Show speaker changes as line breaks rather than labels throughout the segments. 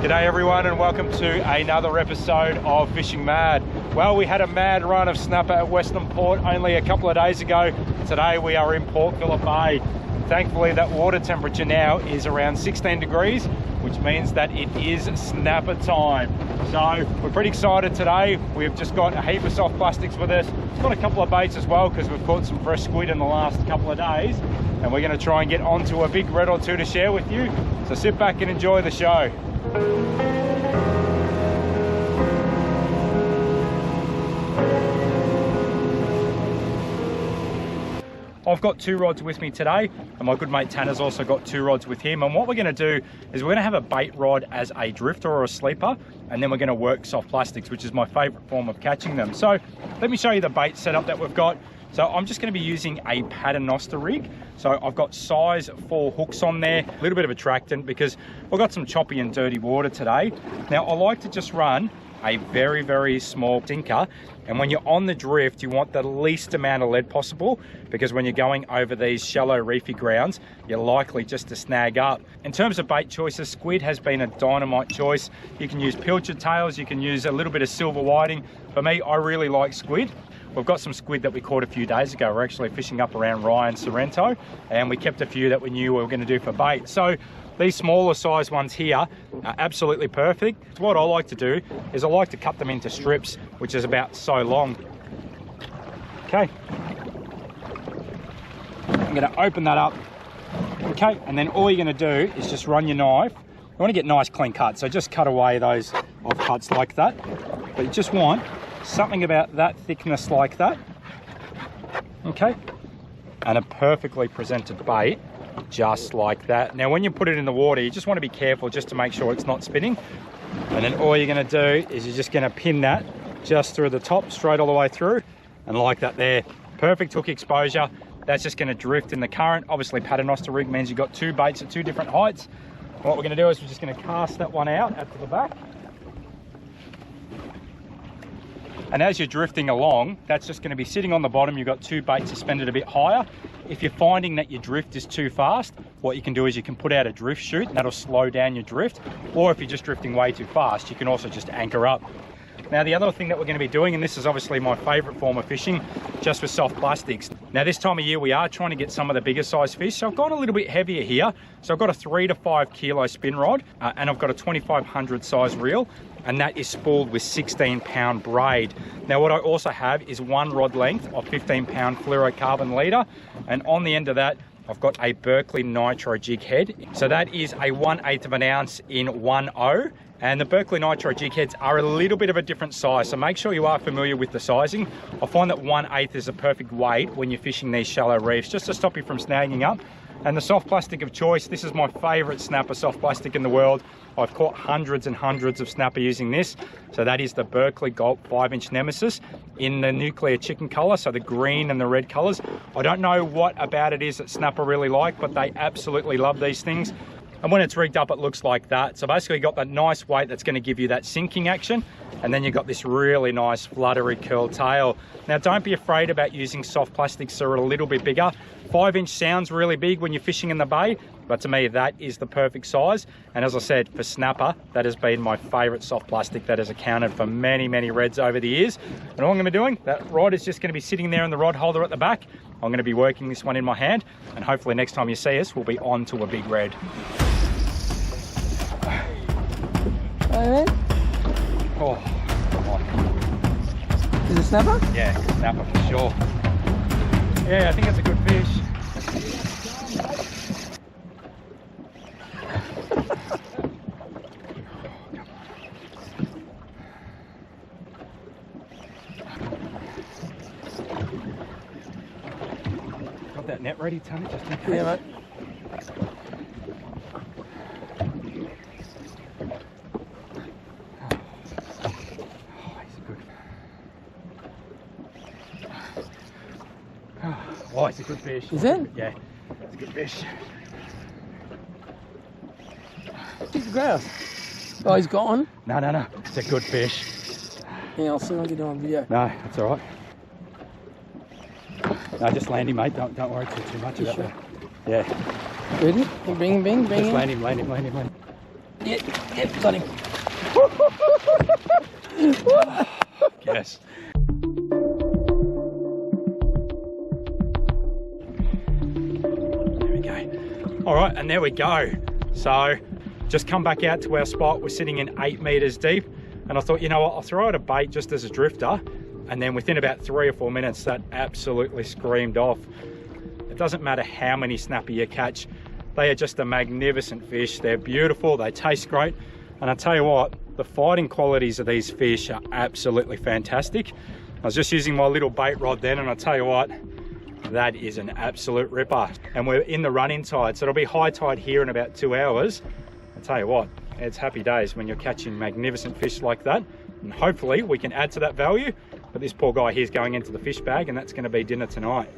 G'day everyone and welcome to another episode of Fishing Mad. Well, we had a mad run of snapper at Western Port only a couple of days ago. Today we are in Port Phillip Bay. Thankfully that water temperature now is around 16 degrees, which means that it is snapper time. So we're pretty excited today. We've just got a heap of soft plastics with us. It's got a couple of baits as well because we've caught some fresh squid in the last couple of days. And we're going to try and get onto a big red or two to share with you. So sit back and enjoy the show. I've got two rods with me today, and my good mate Tanner's also got two rods with him. And what we're going to do is we're going to have a bait rod as a drifter or a sleeper, and then we're going to work soft plastics, which is my favorite form of catching them. So let me show you the bait setup that we've got. So I'm just going to be using a paternoster rig. So I've got size 4 hooks on there, a little bit of attractant because we've got some choppy and dirty water today. Now I like to just run a very, very small sinker. And when you're on the drift, you want the least amount of lead possible because when you're going over these shallow reefy grounds, you're likely just to snag up. In terms of bait choices, squid has been a dynamite choice. You can use pilchard tails, you can use a little bit of silver whiting. For me, I really like squid. We've got some squid that we caught a few days ago. We're actually fishing up around Ryan, Sorrento, and we kept a few that we knew we were going to do for bait. So these smaller size ones here are absolutely perfect. What I like to do is I like to cut them into strips, which is about so long. Okay. I'm going to open that up. Okay, and then all you're going to do is just run your knife. You want to get nice clean cuts, so just cut away those off cuts like that. But you just want something about that thickness like that. Okay, and a perfectly presented bait just like that. Now when you put it in the water, you just want to be careful just to make sure it's not spinning. And then all you're going to do is you're just going to pin that just through the top, straight all the way through, and like that there. Perfect hook exposure. That's just going to drift in the current. Obviously paternoster rig means you've got two baits at two different heights. What we're going to do is we're just going to cast that one out to the back. And as you're drifting along, that's just going to be sitting on the bottom. You've got two baits suspended a bit higher. If you're finding that your drift is too fast, what you can do is you can put out a drift chute and that'll slow down your drift. Or if you're just drifting way too fast, you can also just anchor up. Now the other thing that we're going to be doing, and this is obviously my favorite form of fishing, just with soft plastics. Now this time of year we are trying to get some of the bigger size fish, so I've gone a little bit heavier here. So I've got a 3 to 5 kilo spin rod, and I've got a 2500 size reel, and that is spooled with 16-pound braid. Now what I also have is one rod length of 15-pound fluorocarbon leader, and on the end of that I've got a Berkeley Nitro jig head. So that is a 1/8 of an ounce in 1/0. And the Berkeley Nitro jig heads are a little bit of a different size, so make sure you are familiar with the sizing. I find that 1/8 is a perfect weight when you're fishing these shallow reefs, just to stop you from snagging up. And the soft plastic of choice, this is my favorite snapper soft plastic in the world. I've caught hundreds and hundreds of snapper using this. So that is the Berkeley Gulp 5-inch Nemesis in the nuclear chicken color, so the green and the red colors. I don't know what about it is that snapper really like, but they absolutely love these things. And when it's rigged up, it looks like that. So basically you've got that nice weight that's going to give you that sinking action. And then you've got this really nice fluttery curl tail. Now don't be afraid about using soft plastics that are a little bit bigger. 5-inch sounds really big when you're fishing in the bay, but to me that is the perfect size. And as I said, for snapper, that has been my favorite soft plastic that has accounted for many, many reds over the years. And all I'm going to be doing, that rod is just going to be sitting there in the rod holder at the back. I'm going to be working this one in my hand, and hopefully next time you see us, we'll be on to a big red. Oh, come on.
Is it snapper?
Yeah, snapper for sure. Yeah, I think it's a good fish. Got that net ready, Tanner, just in case?
Yeah, mate.
Oh, it's a good fish.
Is it?
Yeah, it's a good fish.
He's grouse. Oh, he's gone.
No. It's a good fish.
Yeah, I'll see if I can get on video.
No, that's all right. No, just land him, mate. Don't worry too much about that. Yeah.
Ready? Bring him.
Just land him.
Yep, got him.
Yes. There we go. All right, and there we go. So just come back out to our spot. We're sitting in 8 meters deep, and I thought, you know what, I'll throw out a bait just as a drifter, and then within about 3 or 4 minutes that absolutely screamed off. It doesn't matter how many snapper you catch, they are just a magnificent fish. They're beautiful, they taste great, and I tell you what, the fighting qualities of these fish are absolutely fantastic. I was just using my little bait rod then, and I tell you what, that is an absolute ripper. And we're in the run-in tide, so it'll be high tide here in about 2 hours. I tell you what, it's happy days when you're catching magnificent fish like that, and hopefully we can add to that value. But this poor guy here's going into the fish bag, and that's going to be dinner tonight.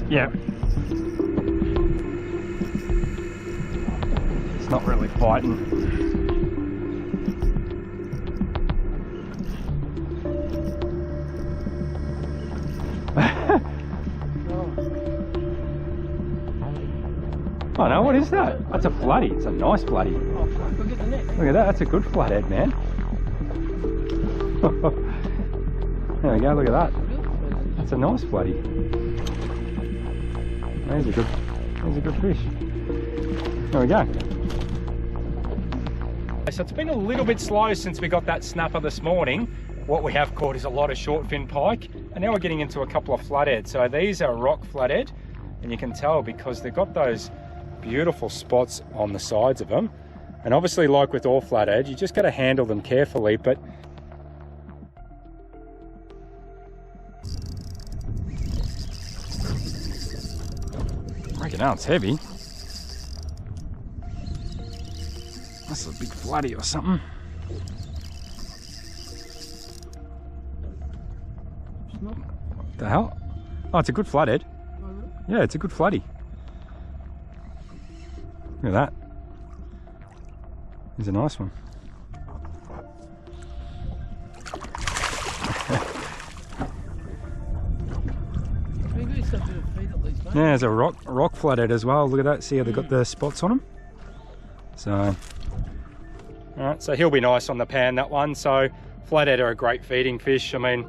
Yeah. It's not really fighting. Oh no, what is that? That's a floody. It's a nice floody.
Look at the net.
Look at that, that's a good flathead, man. There we go, look at that. That's a nice floody. There's a good fish. There we go. So it's been a little bit slow since we got that snapper this morning. What we have caught is a lot of short fin pike, and now we're getting into a couple of flathead. So these are rock flathead, and you can tell because they've got those beautiful spots on the sides of them. And obviously, like with all flathead, you just got to handle them carefully, but I reckon now it's heavy. That's a big floody or something. What the hell? Oh, it's a good flathead. Yeah, it's a good floody. Look at that. He's a nice one. Yeah, there's a rock flathead as well. Look at that. See how they've got the spots on them? So, alright, so he'll be nice on the pan, that one. So, flathead are a great feeding fish. I mean,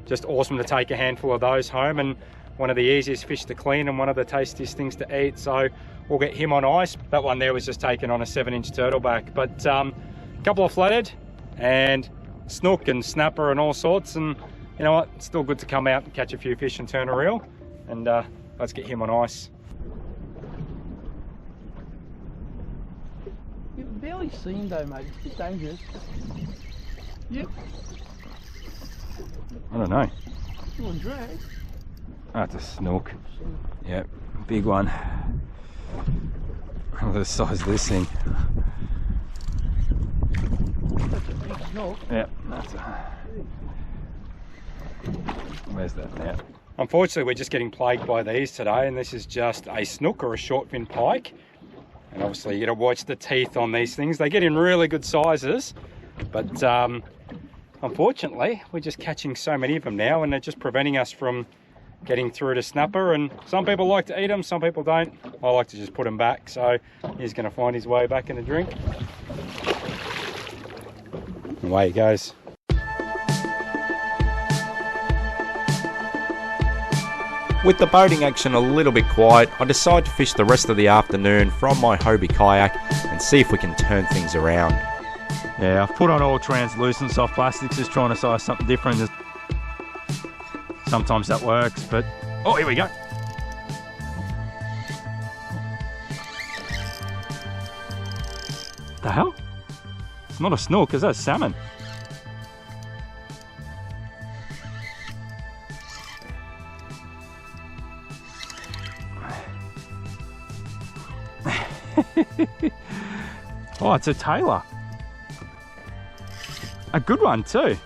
just awesome to take a handful of those home, and one of the easiest fish to clean and one of the tastiest things to eat. So, we'll get him on ice. That one there was just taken on a 7-inch turtleback. But a couple of flathead and snook and snapper and all sorts. And you know what? It's still good to come out and catch a few fish and turn a reel. And let's get him on ice.
You've barely seen though, mate. It's a bit dangerous. Yep.
I don't know.
You want to drag?
That's a snook. Yep, big one. Look at the size of this thing.
That's a big snook.
Yep, that's a... Where's that now? Unfortunately, we're just getting plagued by these today, and this is just a snook or a short fin pike. And obviously, you got to watch the teeth on these things. They get in really good sizes, but unfortunately, we're just catching so many of them now, and they're just preventing us from getting through to snapper. And some people like to eat them, some people don't. I like to just put them back. So he's going to find his way back in the drink. Away he goes.
With the boating action a little bit quiet, I decide to fish the rest of the afternoon from my Hobie kayak and see if we can turn things around.
Yeah, I've put on all translucent soft plastics, just trying to size something different. Sometimes that works, but... Oh, here we go. The hell? It's not a snook, is that a salmon? Oh, it's a tailor. A good one too.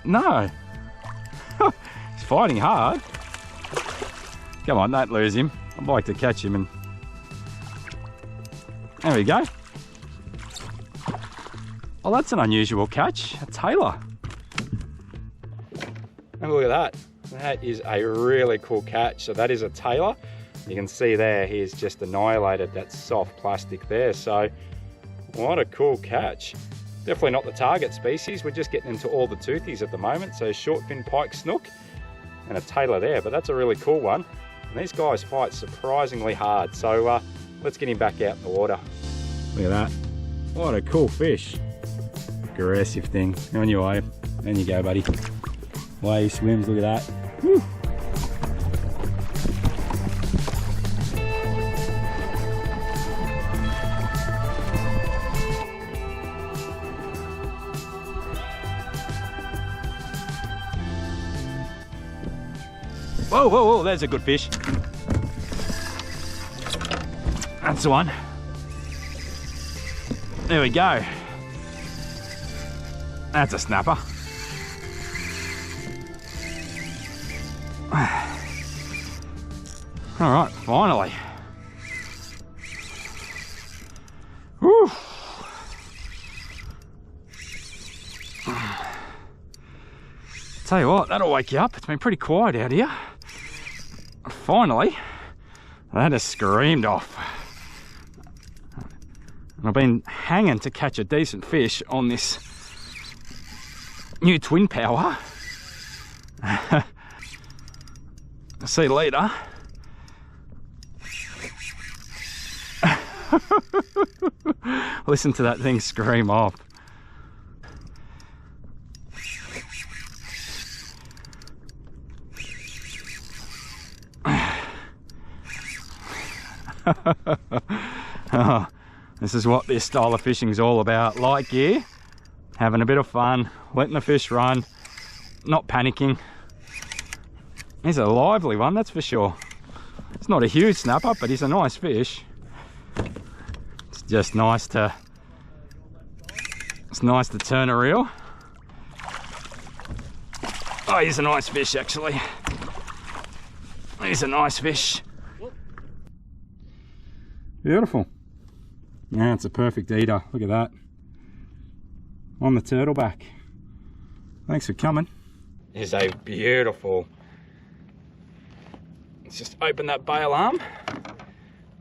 No. He's fighting hard. Come on, don't lose him. I'd like to catch him and There we go. Oh, that's an unusual catch, a tailor. Have a look at that. That is a really cool catch. So that is a tailor. You can see there, he's just annihilated that soft plastic there. So what a cool catch. Definitely not the target species. We're just getting into all the toothies at the moment. So short fin pike snook and a tailor there, but that's a really cool one. And these guys fight surprisingly hard. So let's get him back out in the water. Look at that. What a cool fish. Aggressive thing. On your way. There you go, buddy. Way he swims, look at that. Whew. Whoa, whoa, whoa, there's a good fish. That's the one. There we go. That's a snapper. All right, finally. Whew. Tell you what, that'll wake you up. It's been pretty quiet out here. Finally, that has screamed off. I've been hanging to catch a decent fish on this new twin power. See you later. Listen to that thing scream off. Oh, this is what this style of fishing is all about. Light gear, having a bit of fun, letting the fish run, not panicking. He's a lively one, that's for sure. It's not a huge snapper, but he's a nice fish. It's just nice to, turn a reel. Oh, he's a nice fish actually. He's a nice fish. Beautiful. Yeah, it's a perfect eater. Look at that. On the turtleback. Thanks for coming. Is a beautiful. Let's just open that bail arm.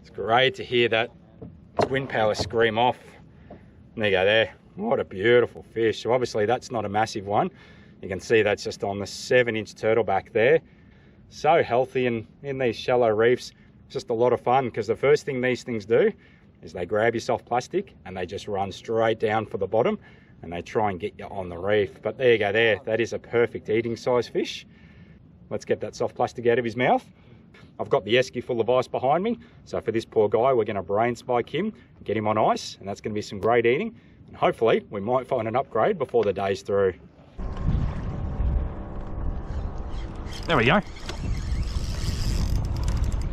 It's great to hear that twin power scream off. And there you go there. What a beautiful fish. So obviously that's not a massive one. You can see that's just on the 7-inch turtleback there. So healthy, and in these shallow reefs, it's just a lot of fun, because the first thing these things do is they grab your soft plastic and they just run straight down for the bottom and they try and get you on the reef. But there you go there. That is a perfect eating size fish. Let's get that soft plastic out of his mouth. I've got the esky full of ice behind me. So for this poor guy, we're going to brain spike him, get him on ice, and that's going to be some great eating. And hopefully we might find an upgrade before the day's through. There we go.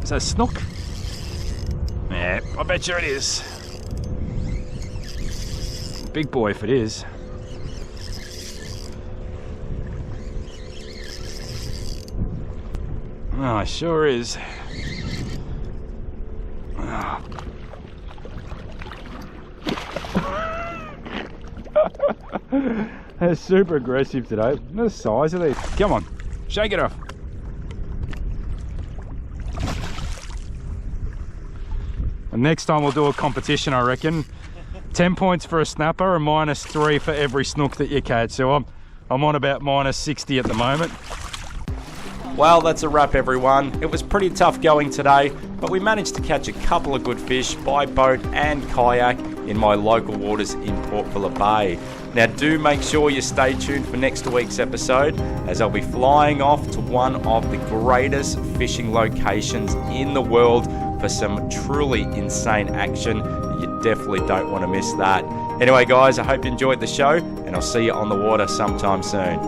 Is that a snook? Yeah, I bet you it is. Big boy if it is. Oh, it sure is. Oh. They're super aggressive today. Look at the size of these. Come on, shake it off. And next time we'll do a competition, I reckon. 10 points for a snapper and -3 for every snook that you catch. So I'm on about -60 at the moment.
Well, that's a wrap everyone. It was pretty tough going today, but we managed to catch a couple of good fish by boat and kayak in my local waters in Port Phillip Bay. Now do make sure you stay tuned for next week's episode, as I'll be flying off to one of the greatest fishing locations in the world for some truly insane action. You definitely don't want to miss that. Anyway guys, I hope you enjoyed the show, and I'll see you on the water sometime soon.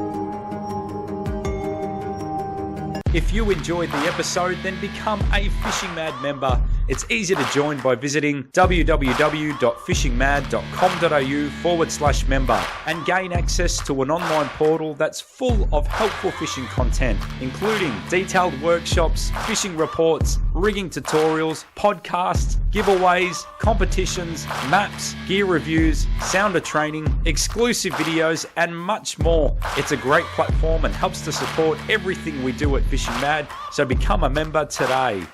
If you enjoyed the episode, then become a Fishing Mad member It's easy to join by visiting www.fishingmad.com.au/member and gain access to an online portal that's full of helpful fishing content, including detailed workshops, fishing reports, rigging tutorials, podcasts, giveaways, competitions, maps, gear reviews, sounder training, exclusive videos, and much more. It's a great platform and helps to support everything we do at Fishing Mad, so become a member today.